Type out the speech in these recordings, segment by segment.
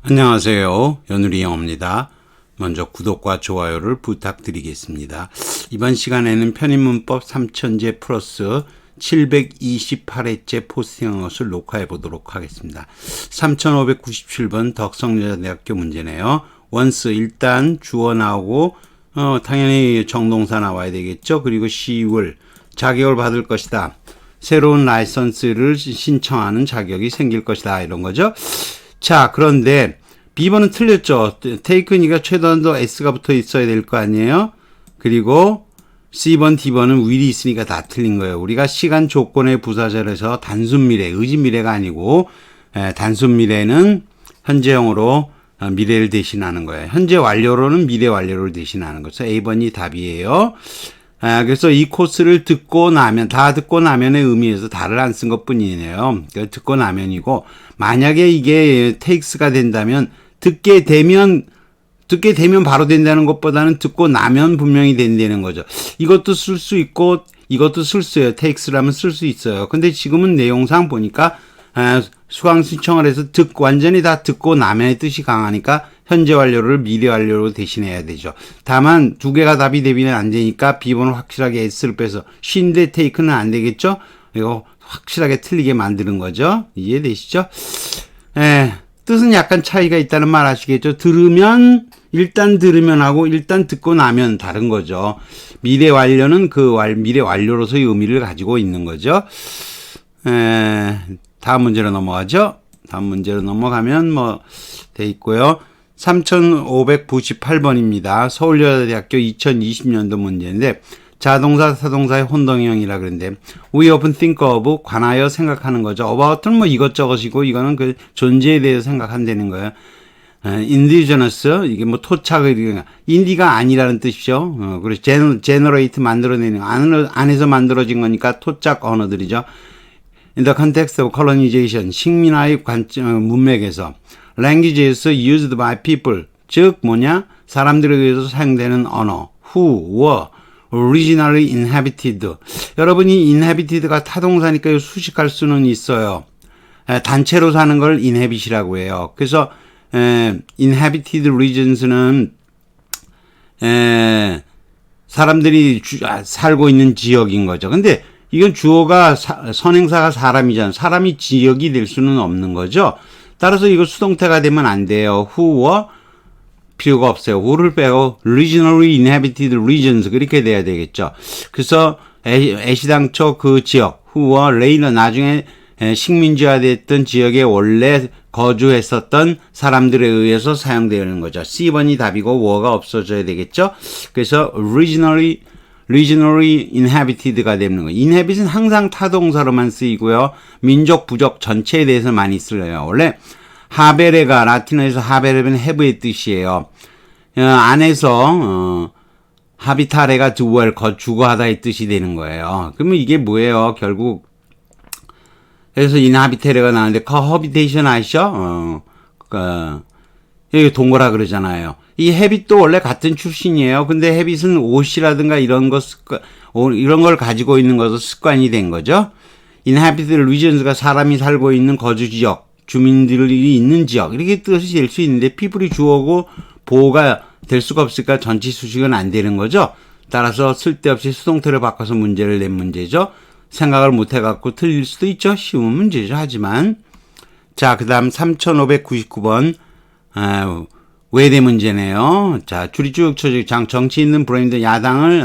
안녕하세요. 연우리 영어입니다. 먼저 구독과 좋아요를 부탁드리겠습니다. 이번 시간에는 편입문법 3000제 플러스 728회째 포스팅한 것을 녹화해 보도록 하겠습니다. 3597번 덕성여자대학교 문제네요. once 일단 주어 나오고 당연히 정동사 나와야 되겠죠. 그리고 she will 자격을 받을 것이다. 새로운 라이선스를 신청하는 자격이 생길 것이다. 이런 거죠. 자, 그런데 B번은 틀렸죠. take니까 최소한도 S가 붙어 있어야 될 거 아니에요. 그리고 C번, D번은 will이 있으니까 다 틀린 거예요. 우리가 시간 조건의 부사절에서 단순 미래, 의지 미래가 아니고 단순 미래는 현재형으로 미래를 대신하는 거예요. 현재 완료로는 미래 완료를 대신하는 거죠. A번이 답이에요. 그래서 이 코스를 듣고 나면, 다 듣고 나면의 의미에서 다를 안 쓴 것 뿐이네요. 듣고 나면이고, 만약에 이게 takes가 된다면, 듣게 되면 바로 된다는 것보다는 듣고 나면 분명히 된다는 거죠. 이것도 쓸 수 있고, 이것도 쓸 수 있어요. takes라면 쓸 수 있어요. 근데 지금은 내용상 보니까, 수강 신청을 해서 완전히 다 듣고 나면의 뜻이 강하니까, 현재 완료를 미래 완료로 대신해야 되죠. 다만 두 개가 답이 되면 안 되니까 B번을 확실하게 S를 빼서 쉰데 take는 안 되겠죠. 이거 확실하게 틀리게 만드는 거죠. 이해되시죠? 뜻은 약간 차이가 있다는 말 아시겠죠? 일단 들으면 하고 일단 듣고 나면 다른 거죠. 미래 완료는 미래 완료로서의 의미를 가지고 있는 거죠. 다음 문제로 넘어가죠. 다음 문제로 넘어가면 돼 있고요. 3598번입니다. 서울여자대학교 2020년도 문제인데 자동사, 타동사의 혼동형이라 그러는데 we often think of 관하여 생각하는 거죠. about은 이것저것이고 이거는 그 존재에 대해서 생각한다는 거예요. indigenous 이게 토착을 인디가 아니라는 뜻이죠. 그리고 generate 만들어내는 안에서 만들어진 거니까 토착 언어들이죠. in the context of colonization 식민화의 문맥에서 languages used by people 즉 사람들에 의해서 사용되는 언어 who were originally inhabited 여러분이 inhabited가 타동사니까 수식할 수는 있어요. 단체로 사는 걸 inhabit이라고 해요. 그래서 inhabited regions는 사람들이 살고 있는 지역인 거죠. 근데 이건 주어가 선행사가 사람이잖아요. 사람이 지역이 될 수는 없는 거죠. 따라서 이거 수동태가 되면 안 돼요. who와 필요가 없어요. who를 빼고 regionally inhabited regions 그렇게 돼야 되겠죠. 그래서 애시당초 그 지역 who와 later 나중에 식민지화 됐던 지역에 원래 거주했었던 사람들에 의해서 사용되는 거죠. C번이 답이고 were가 없어져야 되겠죠. 그래서 regionally inhabited가 되는 거예요. inhabit은 항상 타동사로만 쓰이고요. 민족, 부족 전체에 대해서 많이 쓰여요. 원래 하베레가 라틴어에서 하베레는 have의 뜻이에요. 안에서 하비타레가 dwell 주거하다의 뜻이 되는 거예요. 그러면 이게 뭐예요? 결국 그래서 inhabitare가 나오는데 cohabitation 아시죠? 여기 동거라 그러잖아요. 이 habit도 원래 같은 출신이에요. 근데 habit은 옷이라든가 이런 걸 가지고 있는 것으로 습관이 된 거죠. inhabited regions가 사람이 살고 있는 거주 지역, 주민들이 있는 지역 이렇게 뜻이 될 수 있는데 people이 주어고 보호가 될 수가 없으니까 전치 수식은 안 되는 거죠. 따라서 쓸데없이 수동태를 바꿔서 문제를 낸 문제죠. 생각을 못 해갖고 틀릴 수도 있죠. 쉬운 문제죠. 하지만 자, 그 다음 3599번 외대 문제네요. 자, 줄이 쭉 쳐져 정치 있는 브랜드 야당을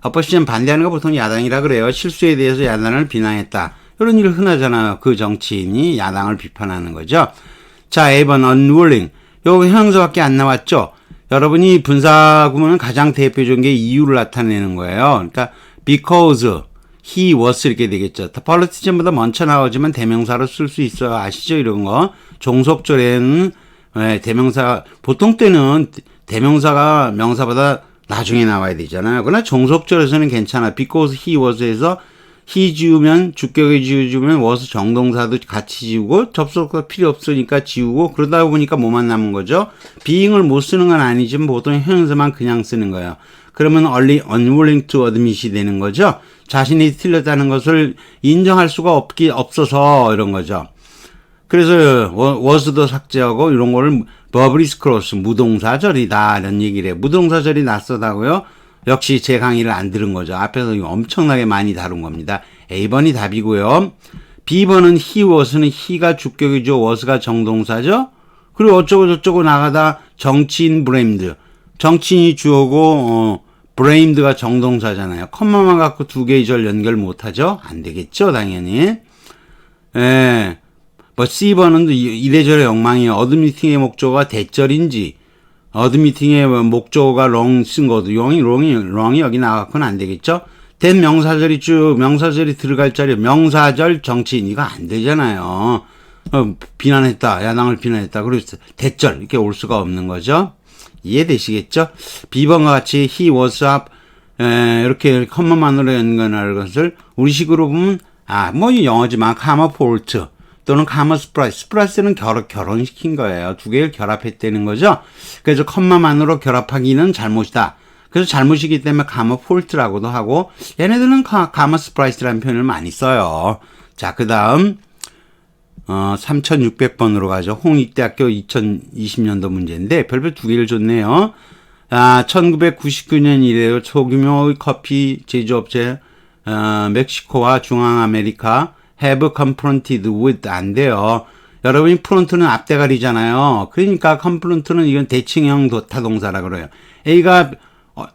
어포지션 반대하는 거 보통 야당이라 그래요. 실수에 대해서 야당을 비난했다. 이런 일 흔하잖아요. 그 정치인이 야당을 비판하는 거죠. 자, A번 unwilling. 요 형용사밖에 안 나왔죠. 여러분이 분사구문은 가장 대표적인 게 이유를 나타내는 거예요. 그러니까 because he was 이렇게 되겠죠. politician보다 먼저 나오지만 대명사로 쓸 수 있어요. 아시죠? 이런 거. 종속절에는 대명사 보통 때는 대명사가 명사보다 나중에 나와야 되잖아요. 그러나 종속절에서는 괜찮아. because he was에서 he 지우면 주격에 지우면 was 정동사도 같이 지우고 접속사 필요 없으니까 지우고 그러다 보니까 뭐만 남은 거죠. being을 못 쓰는 건 아니지만 보통 형용사만 그냥 쓰는 거예요. 그러면 unwilling to admit이 되는 거죠. 자신이 틀렸다는 것을 인정할 수가 없어서 이런 거죠. 그래서 was도 삭제하고 이런 거를 버브리스 크로스 무동사절이다 이런 얘기를 해요. 무동사절이 낯서다고요? 역시 제 강의를 안 들은 거죠. 앞에서 엄청나게 많이 다룬 겁니다. A번이 답이고요. B번은 he was는 he가 주격이죠. was가 정동사죠. 그리고 어쩌고 저쩌고 나가다 정치인 blamed. 정치인이 주어고 blamed가 정동사잖아요. 컴마만 갖고 두 개의 절 연결 못하죠. 안 되겠죠 당연히. 예. 뭐 C번은 이래저래 엉망이에요. 어드미팅의 목적어가 대절인지 어드미팅의 목적어가 wrong 쓴 것도 wrong이 여기 나갔고는 안 되겠죠. 된 명사절이 쭉 명사절이 들어갈 자리 명사절 정치인 이거 안 되잖아요. 비난했다. 야당을 비난했다. 그래서 대절 이렇게 올 수가 없는 거죠. 이해되시겠죠? B번과 같이 he was up 이렇게 컴마만으로 연결할 것을 우리식으로 보면 뭐 영어지만 comma fault 또는 comma surprise. surprise는 결혼시킨 거예요. 두 개를 결합했다는 거죠. 그래서 컴마만으로 결합하기는 잘못이다. 그래서 잘못이기 때문에 comma fault라고도 하고 얘네들은 comma surprise라는 표현을 많이 써요. 자, 그 다음 3600번으로 가죠. 홍익대학교 2020년도 문제인데 별표 두 개를 줬네요. 1999년 이래로 소규모 커피 제조업체 멕시코와 중앙아메리카 have confronted with 안 돼요. 여러분이 프론트는 앞대가리잖아요. 그러니까 confront는 이건 대칭형 타동사라 그래요.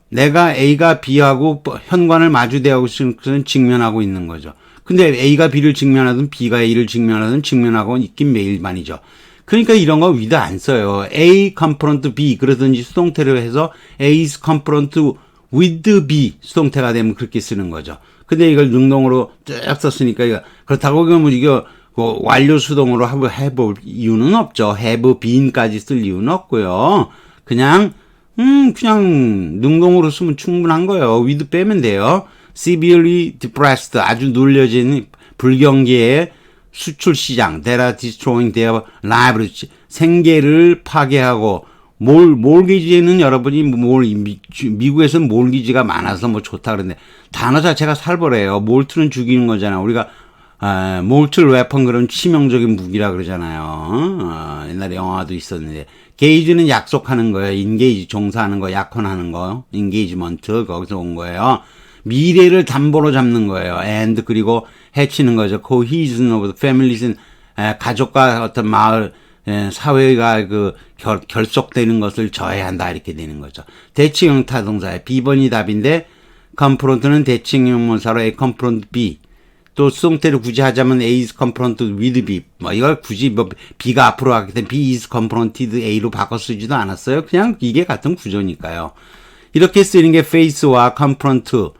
내가 A가 B하고 현관을 마주대하고 있는 것은 직면하고 있는 거죠. 근데 A가 B를 직면하든 B가 A를 직면하든 직면하고 있긴 매일만이죠. 그러니까 이런 거 위드 안 써요. A confront B 그러든지 수동태로 해서 A's confront with B 수동태가 되면 그렇게 쓰는 거죠. 근데 이걸 능동으로 쭉 썼으니까 그렇다고 그러면 이거 완료 수동으로 해볼 이유는 없죠. have been까지 쓸 이유는 없고요. 그냥 능동으로 쓰면 충분한 거예요. with 빼면 돼요. severely depressed 아주 눌려진 불경기의 수출 시장 that are destroying their lives 생계를 파괴하고 몰기지에는 여러분이 미국에서는 몰기지가 많아서 뭐 좋다 그러는데 단어 자체가 살벌해요. 몰트는 죽이는 거잖아. 우리가 몰트 웨펀 그런 치명적인 무기라 그러잖아요. 옛날에 영화도 있었는데 게이지는 약속하는 거예요. 인게이지 종사하는 거, 약혼하는 거, 인게이지먼트 거기서 온 거예요. 미래를 담보로 잡는 거예요. and 그리고 해치는 거죠. cohesion of the families 가족과 어떤 마을 사회가 결속되는 것을 저해야 한다 이렇게 되는 거죠. 대칭형 타동사예요. B번이 답인데 confront는 대칭형 문사로 A confront B 또 수동태를 굳이 하자면 A is confronted with B 뭐 이걸 굳이 B가 앞으로 가기 때문에 B is confronted A로 바꿔 쓰지도 않았어요. 그냥 이게 같은 구조니까요. 이렇게 쓰이는 게 face와 confront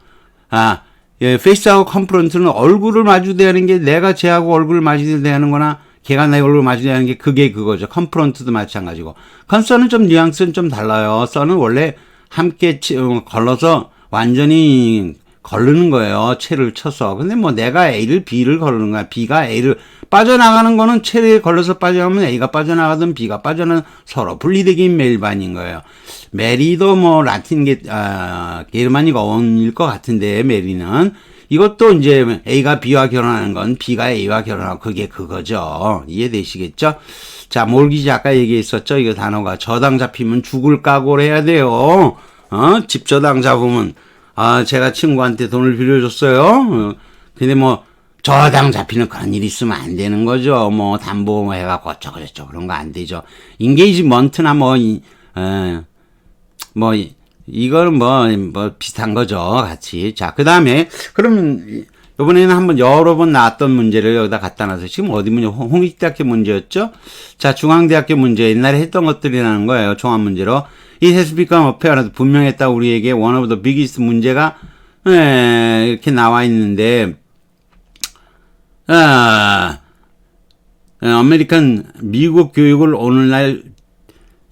face하고 confront는 얼굴을 마주대하는 게 내가 쟤하고 얼굴을 마주대하는 거나 걔가 내 얼굴을 마주대하는 게 그게 그거죠. confront도 마찬가지고. concern은 좀 뉘앙스는 좀 달라요. 썬은 원래 함께 걸러서 완전히 걸르는 거예요. 채를 쳐서. 근데 뭐 내가 A를 B를 걸르는 거야. B가 A를 빠져나가는 거는 채에 걸려서 빠져나가면 A가 빠져나가든 B가 빠져나가든 서로 분리되긴 매일반인 거예요. 메리도 뭐 라틴 게르마닉 어원일 것 같은데 메리는 이것도 이제 A가 B와 결혼하는 건 B가 A와 결혼하고 그게 그거죠. 이해되시겠죠? 자, 몰기지 아까 얘기했었죠. 이거 단어가 저당 잡히면 죽을 각오를 해야 돼요. 집 저당 잡으면 제가 친구한테 돈을 빌려줬어요. 근데 뭐 저당 잡히는 그런 일이 있으면 안 되는 거죠. 뭐 담보 해갖고 어쩌고저쩌고 그런 거 안 되죠. 인게이지먼트나 이거는 뭐 비슷한 거죠. 같이. 자, 그 다음에 그러면 이번에는 한번 여러 번 나왔던 문제를 여기다 갖다 놔서 지금 어디 문제 홍익대학교 문제였죠? 자, 중앙대학교 문제 옛날에 했던 것들이라는 거예요. 종합 문제로. It has become apparent 분명했다 우리에게 one of the biggest 문제가 이렇게 나와 있는데 미국 교육을 오늘날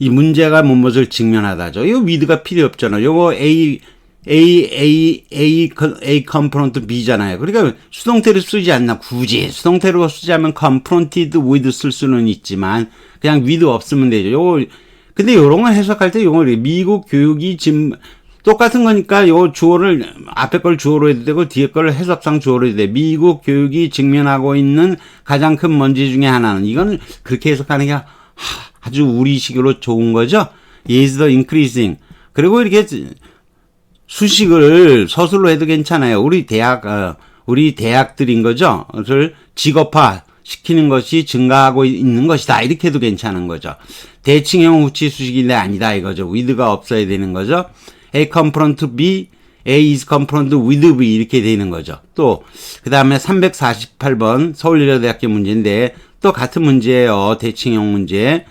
이 문제가 무엇을 직면하다죠. 이거 with가 필요 없잖아. 요거 A confront B잖아요. 그러니까 수동태를 쓰지 않나. 굳이 수동태로 쓰자면 confronted with 쓸 수는 있지만 그냥 with 없으면 되죠. 요거 근데 요런 걸 해석할 때 요거 미국 교육이 지금 똑같은 거니까 요 주어를 앞에 걸 주어로 해도 되고 뒤에 걸 해석상 주어로 해도 돼. 미국 교육이 직면하고 있는 가장 큰 문제 중에 하나는 이거는 그렇게 해석하는 게 아주 우리식으로 좋은 거죠. is the increasing. 그리고 이렇게 수식을 서술로 해도 괜찮아요. 우리 대학들인 거죠. 그걸 직업화 시키는 것이 증가하고 있는 것이다. 이렇게 해도 괜찮은 거죠. 대칭형 후치 수식인데 아니다 이거죠. with가 없어야 되는 거죠. A confront B, A is confront with B 이렇게 되는 거죠. 또 그 다음에 348번 서울여자대학교 문제인데 또 같은 문제예요. 대칭형 문제.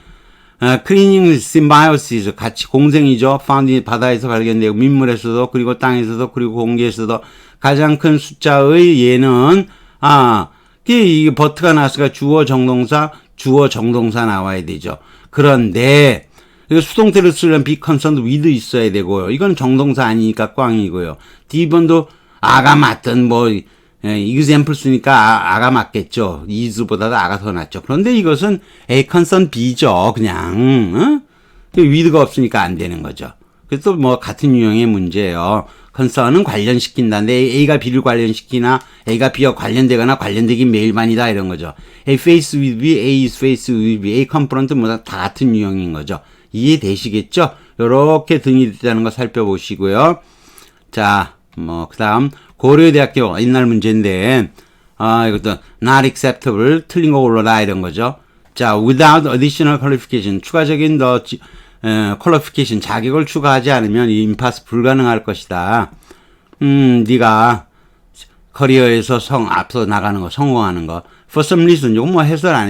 Cleaning symbiosis 같이 공생이죠. found 바다에서 발견되고 민물에서도 그리고 땅에서도 그리고 공기에서도 가장 큰 숫자의 얘는 이게 버트가 나왔으니까 주어 정동사 나와야 되죠. 그런데 이거 수동태를 쓰려면 be concerned with 있어야 되고요. 이건 정동사 아니니까 꽝이고요. D번도 아가 맞든 example 쓰니까 아가 맞겠죠. is보다도 아가 더 낫죠. 그런데 이것은 a concerned be죠. 그냥 with가 없으니까 안 되는 거죠. 그래서 같은 유형의 문제예요. concern은 관련시킨다는데 A가 B를 관련시키나 A가 B와 관련되거나 관련되긴 매일만이다 이런 거죠. A face with B, A is face with B, A confront 다 같은 유형인 거죠. 이해되시겠죠? 요렇게 등이 됐다는 거 살펴보시고요. 자, 그 다음 고려대학교 옛날 문제인데 이것도 not acceptable 틀린 거 올라라 이런 거죠. 자, without additional qualification 추가적인 qualification 자격을 추가하지 않으면 이 임파스 불가능할 것이다. 네가 커리어에서 앞서 나가는 거 성공하는 거 for some reason 이건 해설 안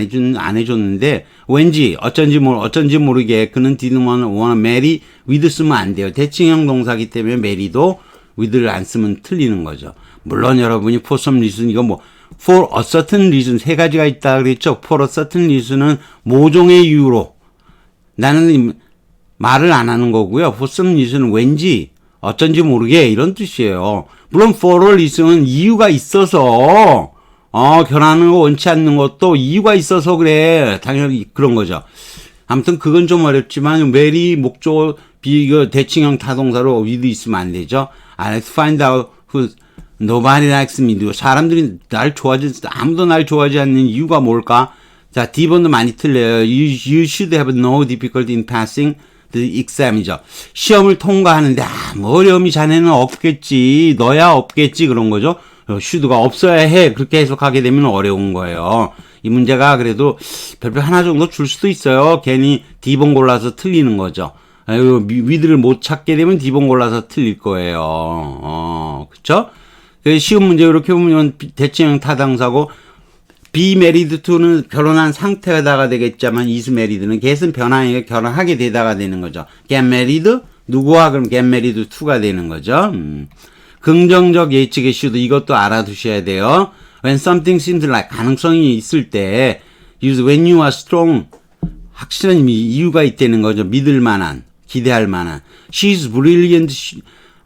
해줬는데 왠지 어쩐지 모르게 그는 didn't wanna marry with 쓰면 안 돼요. 대칭형 동사기 때문에 marry도 with를 안 쓰면 틀리는 거죠. 물론 여러분이 for some reason 이거 for a certain reason 세 가지가 있다 그랬죠. for a certain reason은 모종의 이유로 나는 말을 안 하는 거고요. for some reason은 왠지 어쩐지 모르게 이런 뜻이에요. 물론 for a reason은 이유가 있어서 결혼하는 거 원치 않는 것도 이유가 있어서 그래. 당연히 그런 거죠. 아무튼 그건 좀 어렵지만 marry 목조 대칭형 타동사로 with 있으면 안 되죠. I like to find out who nobody likes me. 사람들이 아무도 날 좋아하지 않는 이유가 뭘까? 자, D번도 많이 틀려요. You should have no difficulty in passing the exam이죠. 시험을 통과하는데 어려움이 자네는 없겠지. 너야 없겠지. 그런 거죠. should가 없어야 해. 그렇게 해석하게 되면 어려운 거예요. 이 문제가 그래도 별표 하나 정도 줄 수도 있어요. 괜히 D번 골라서 틀리는 거죠. with를 못 찾게 되면 D번 골라서 틀릴 거예요. 그쵸? 쉬운 문제 이렇게 보면 대칭형 타당사고 be married to는 결혼한 상태다가 되겠지만 is married는 get은 변화에 결혼하게 되다가 되는 거죠. get married 누구와 그럼 get married to가 되는 거죠. 긍정적 예측의 should 이것도 알아두셔야 돼요. When something seems like 가능성이 있을 때 use when you are strong 확실한 이유가 있다는 거죠. 믿을 만한 기대할 만한 she's brilliant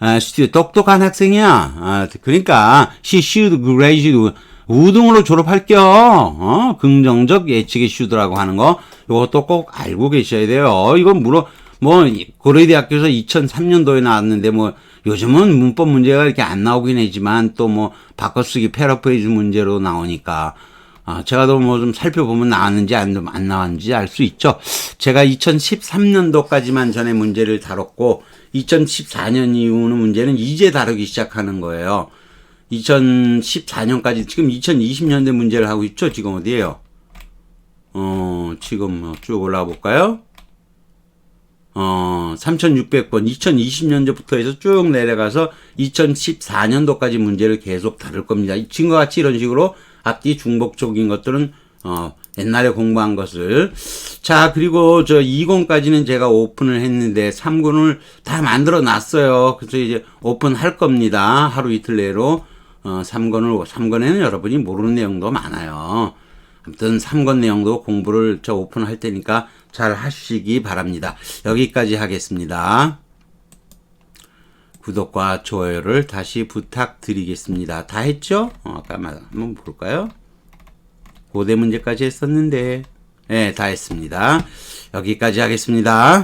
student 똑똑한 학생이야. 그러니까 she should graduate 우등으로 졸업할게요. 긍정적 예측의 should라고 하는 거 이것도 꼭 알고 계셔야 돼요. 이건 고려대학교에서 2003년도에 나왔는데 요즘은 문법 문제가 이렇게 안 나오긴 하지만 또 바꿔쓰기 패러프레이즈 문제로 나오니까 제가 또 좀 살펴보면 나왔는지 안 나왔는지 알 수 있죠. 제가 2013년도까지만 전에 문제를 다뤘고 2014년 이후는 문제는 이제 다루기 시작하는 거예요. 2014년까지 지금 2020년대 문제를 하고 있죠. 지금 어디에요? 지금 쭉 올라가 볼까요? 3600번 2020년도부터 해서 쭉 내려가서 2014년도까지 문제를 계속 다룰 겁니다. 지금과 같이 이런 식으로 앞뒤 중복적인 것들은 옛날에 공부한 것을 자 그리고 2권까지는 제가 오픈을 했는데 3권을 다 만들어 놨어요. 그래서 이제 오픈할 겁니다. 하루 이틀 내로 3권에는 여러분이 모르는 내용도 많아요. 아무튼 3권 내용도 공부를 오픈할 테니까 잘 하시기 바랍니다. 여기까지 하겠습니다. 구독과 좋아요를 다시 부탁드리겠습니다. 다 했죠? 아까 한번 볼까요? 고대 문제까지 했었는데 네, 다 했습니다. 여기까지 하겠습니다.